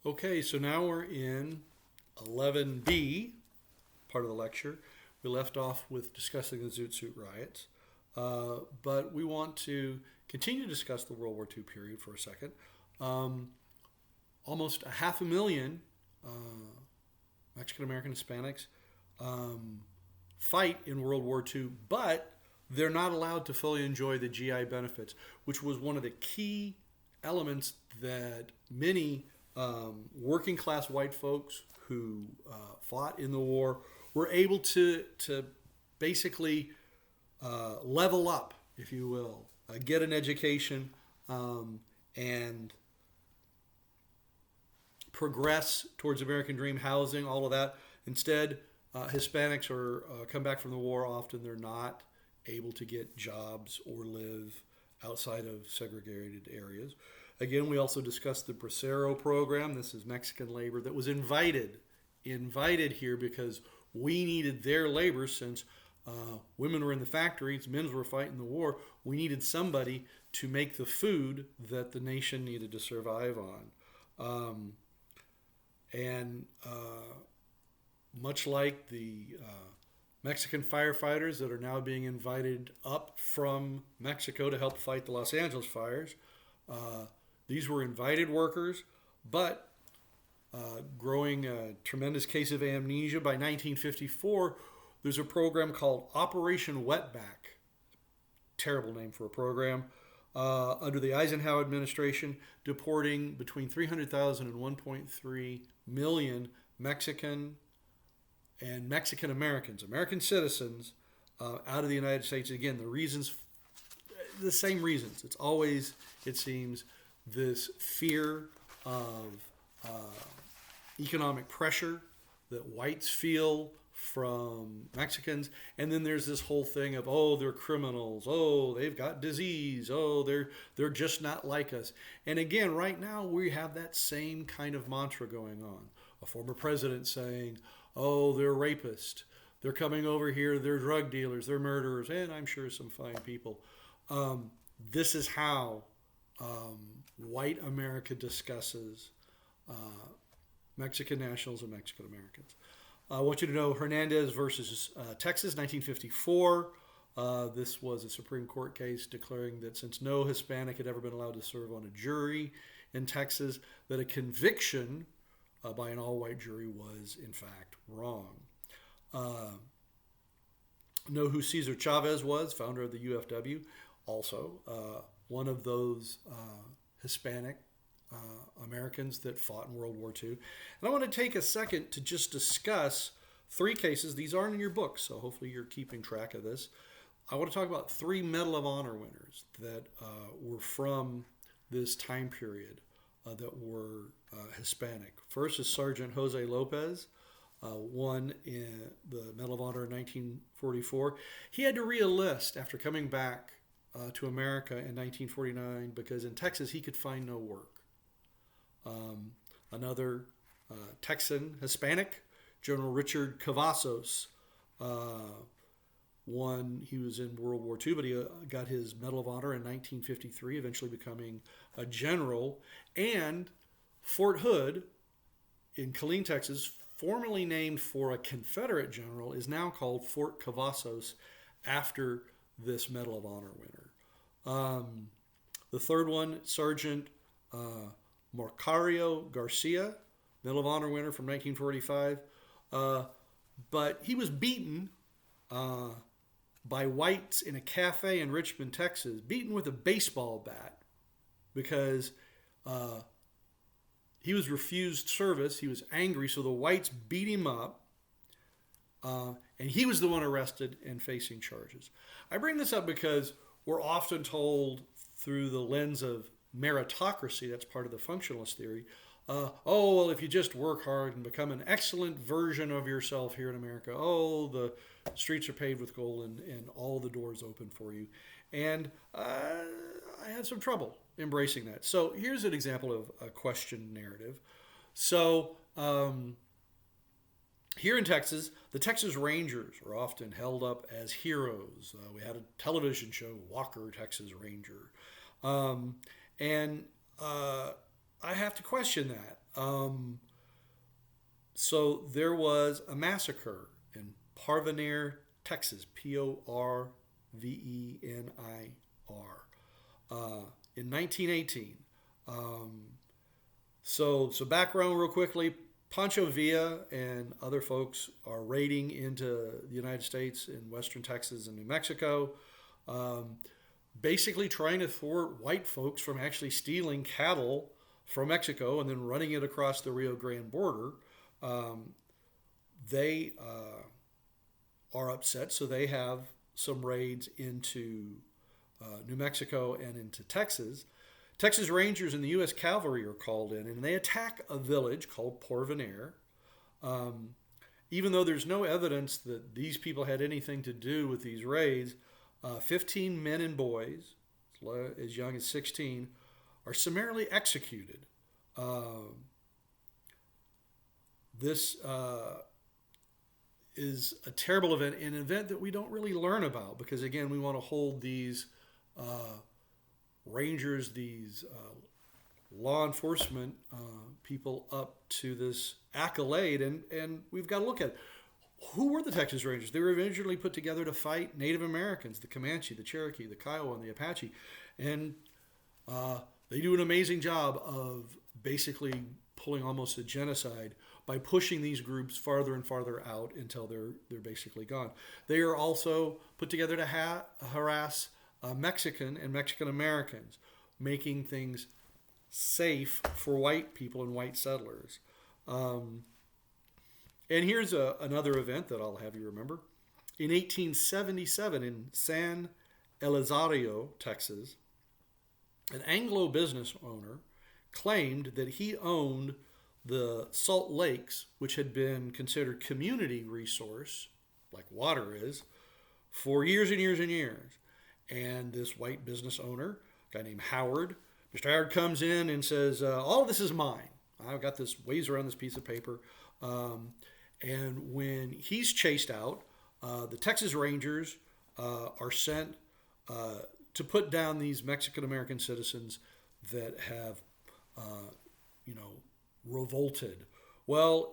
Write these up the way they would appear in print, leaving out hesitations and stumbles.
Okay, so now we're in 11b, part of the lecture. We left off with discussing the Zoot Suit riots, but we want to continue to discuss the World War II period for a second. Almost a half a million Mexican American Hispanics fight in World War II, but they're not allowed to fully enjoy the GI benefits, which was one of the key elements that many working class white folks who fought in the war were able to basically level up, if you will, get an education and progress towards American dream housing, all of that. Instead, Hispanics are come back from the war. Often they're not able to get jobs or live outside of segregated areas. Again, we also discussed the Bracero program. This is Mexican labor that was invited here because we needed their labor since women were in the factories, men were fighting the war. We needed somebody to make the food that the nation needed to survive on. Much like the Mexican firefighters that are now being invited up from Mexico to help fight the Los Angeles fires, these were invited workers, but growing a tremendous case of amnesia, by 1954, there's a program called Operation Wetback. Terrible name for a program. Under the Eisenhower administration, deporting between 300,000 and 1.3 million Mexican and Mexican Americans, American citizens, out of the United States. Again, the same reasons. It's always, it seems, this fear of economic pressure that whites feel from Mexicans, and then there's this whole thing of, oh, they're criminals, oh, they've got disease, oh, they're just not like us. And again, right now we have that same kind of mantra going on. A former president saying, oh, they're rapists, they're coming over here, they're drug dealers, they're murderers, and I'm sure some fine people. This is how white America discusses Mexican nationals and Mexican Americans. I want you to know Hernandez versus Texas, 1954. This was a Supreme Court case declaring that since no Hispanic had ever been allowed to serve on a jury in Texas, that a conviction by an all-white jury was, in fact, wrong. Know who Cesar Chavez was, founder of the UFW, also one of those Hispanic Americans that fought in World War II. And I want to take a second to just discuss three cases. These aren't in your book, so hopefully you're keeping track of this. I want to talk about three Medal of Honor winners that were from this time period that were Hispanic. First is Sergeant Jose Lopez, won in the Medal of Honor in 1944. He had to re-enlist after coming back to America in 1949 because in Texas he could find no work. Another Texan Hispanic, General Richard Cavazos, he was in World War II, but he got his Medal of Honor in 1953, eventually becoming a general. And Fort Hood in Killeen, Texas, formerly named for a Confederate general, is now called Fort Cavazos after this Medal of Honor winner. The third one, Sergeant Marcario Garcia, Medal of Honor winner from 1945. But he was beaten by whites in a cafe in Richmond, Texas, beaten with a baseball bat because he was refused service. He was angry, so the whites beat him up, and he was the one arrested and facing charges. I bring this up because we're often told through the lens of meritocracy, that's part of the functionalist theory, oh, well, if you just work hard and become an excellent version of yourself here in America, oh, the streets are paved with gold and all the doors open for you. And I had some trouble embracing that. So here's an example of a question narrative. So here in Texas, the Texas Rangers are often held up as heroes. We had a television show, Walker, Texas Ranger. I have to question that. So there was a massacre in Porvenir, Texas, Porvenir, in 1918. So background real quickly. Pancho Villa and other folks are raiding into the United States in western Texas and New Mexico, basically trying to thwart white folks from actually stealing cattle from Mexico and then running it across the Rio Grande border. They are upset, so they have some raids into New Mexico and into Texas. Texas Rangers and the U.S. Cavalry are called in, and they attack a village called Porvenir. Even though there's no evidence that these people had anything to do with these raids, 15 men and boys, as young as 16, are summarily executed. This is a terrible event, an event that we don't really learn about because, again, we want to hold these rangers, these law enforcement people up to this accolade, and we've got to look at it. Who were the Texas Rangers? They were originally put together to fight Native Americans, the Comanche, the Cherokee, the Kiowa, and the Apache, and they do an amazing job of basically pulling almost a genocide by pushing these groups farther and farther out until they're basically gone. They are also put together to harass Mexican and Mexican Americans, making things safe for white people and white settlers. And here's another event that I'll have you remember. In 1877 in San Elizario, Texas, an Anglo business owner claimed that he owned the Salt Lakes, which had been considered community resource, like water is, for years and years and years. And this white business owner, a guy named Howard, Mr. Howard comes in and says, all of this is mine. I've got this, waves around this piece of paper. And when he's chased out, the Texas Rangers are sent to put down these Mexican-American citizens that have, revolted. Well,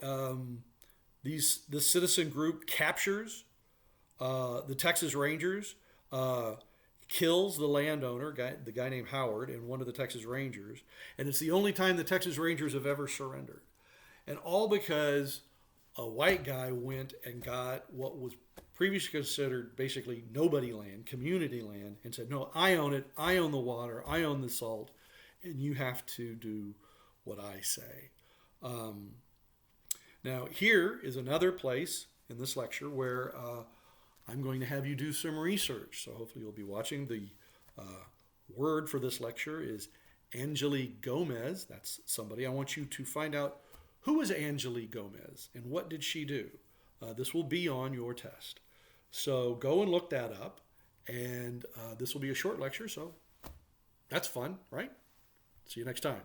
this citizen group captures the Texas Rangers, kills the landowner, the guy named Howard, and one of the Texas Rangers. And it's the only time the Texas Rangers have ever surrendered. And all because a white guy went and got what was previously considered basically nobody land, community land, and said, no, I own it. I own the water. I own the salt. And you have to do what I say. Now, here is another place in this lecture where I'm going to have you do some research. So hopefully you'll be watching. The word for this lecture is Angelique Gomez. That's somebody. I want you to find out who is Angelique Gomez and what did she do. This will be on your test. So go and look that up. And this will be a short lecture, so that's fun, right? See you next time.